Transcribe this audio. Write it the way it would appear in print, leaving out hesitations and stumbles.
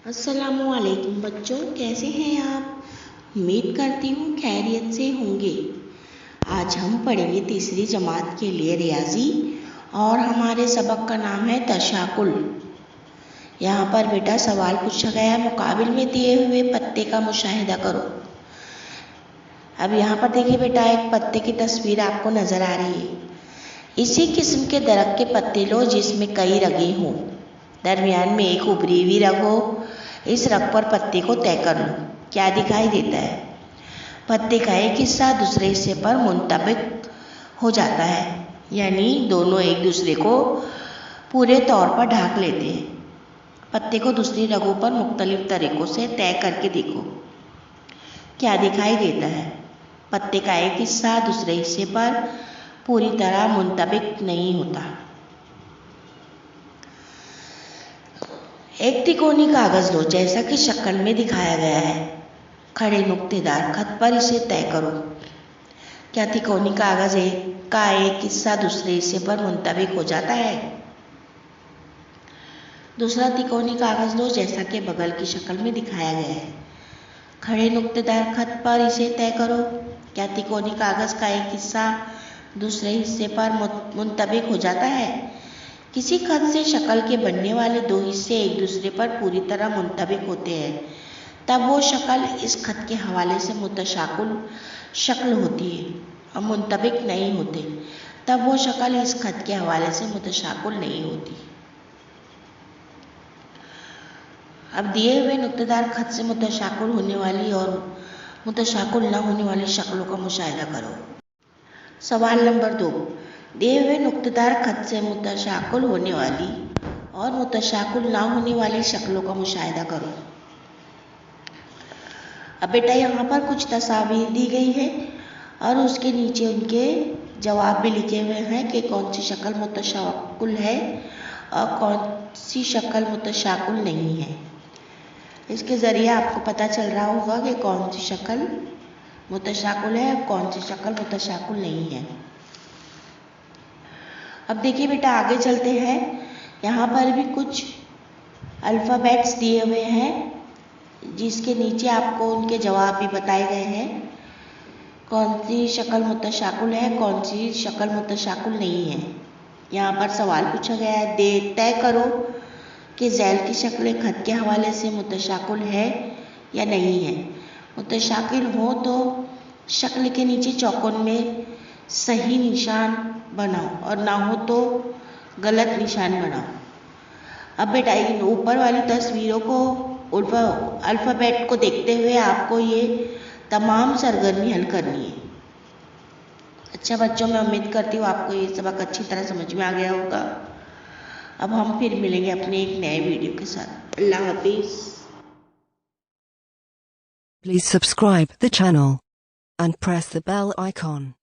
अस्सलामुअलैकुम बच्चों, कैसे हैं आप। उम्मीद करती हूँ खैरियत से होंगे। आज हम पढ़ेंगे तीसरी जमात के लिए रियाजी और हमारे सबक का नाम है तशाकुल। यहाँ पर बेटा सवाल पूछा गया है, मुकाबिल में दिए हुए पत्ते का मुशाहिदा करो। अब यहाँ पर देखिए बेटा, एक पत्ते की तस्वीर आपको नज़र आ रही है। इसी किस्म के दरख्त के पत्ते लो जिसमें कई रगें हों, दरमियान में एक उभरी हुई रग हो। इस रग पर पत्ते को तय कर लो। क्या दिखाई देता है? पत्ते का एक हिस्सा दूसरे हिस्से पर मुंतबिक हो जाता है, यानी दोनों एक दूसरे को पूरे तौर पर ढाक लेते हैं। पत्ते को दूसरी रगों पर मुख्तलिफ तरीक़ों से तय करके देखो। क्या दिखाई देता है? पत्ते का एक हिस्सा दूसरे हिस्से पर पूरी तरह मुंतबिक नहीं होता। एक तिकोनी कागज़ लो जैसा कि शक्ल में दिखाया गया है। खड़े नुक्तेदार खत पर इसे तय करो। क्या तिकोनी कागज़ का एक हिस्सा दूसरे हिस्से पर मुंतबिक हो जाता है? दूसरा तिकोनी कागज़ लो जैसा कि बगल की शक्ल में दिखाया गया है। खड़े नुक्तेदार खत पर इसे तय करो। क्या तिकोनी कागज़ का एक हिस्सा दूसरे हिस्से पर मुंतबिक हो जाता है? किसी खत से शक्ल के बनने वाले दो हिस्से एक दूसरे पर पूरी तरह मुंतबिक होते हैं, तब वो शक्ल इस खत के हवाले से मुतशाकुल शक्ल होती है। और मुंतबिक नहीं होते, तब वो शक्ल इस खत के हवाले से मुतशाकुल नहीं होती। अब दिए हुए नुक्तेदार खत से मुतशाकुल होने वाली और मुतशाकुल न होने वाली शक्लों का मुशाहिदा करो। सवाल नंबर 2, दिए हुए नुक्तेदार खत से मुतशाकुल होने वाली और मुतशाकुल ना होने वाली शक्लों का मुशाहिदा करो। अब बेटा यहाँ पर कुछ तस्वीर दी गई है और उसके नीचे उनके जवाब भी लिखे हुए हैं कि कौन सी शक्ल मुतशाकुल है और कौन सी शक्ल मुतशाकुल नहीं है। इसके ज़रिए आपको पता चल रहा होगा कि कौन सी शक्ल मुतशाकुल है और कौन सी शक्ल मुतशाकुल नहीं है। अब देखिए बेटा, आगे चलते हैं। यहाँ पर भी कुछ अल्फ़ाबेट्स दिए हुए हैं जिसके नीचे आपको उनके जवाब भी बताए गए हैं। कौन सी शक्ल मुतशाकुल है, कौन सी शक्ल मुतशाकुल नहीं है। यहाँ पर सवाल पूछा गया है, तय करो कि झैल की शक्ल खत के हवाले से मुतशाकुल है या नहीं है। मुतशाकिल हो तो शक्ल के नीचे चौकोन में सही निशान बनाओ और ना हो तो गलत निशान बनाओ। अब बेटा, इन ऊपर वाली तस्वीरों को अल्फ़ाबेट को देखते हुए आपको ये तमाम सरगर्मी हल करनी है। अच्छा बच्चों, मैं उम्मीद करती हूँ आपको ये सबक अच्छी तरह समझ में आ गया होगा। अब हम फिर मिलेंगे अपने एक नए वीडियो के साथ। अल्लाह हाफिज़। Please subscribe the channel and press the bell icon.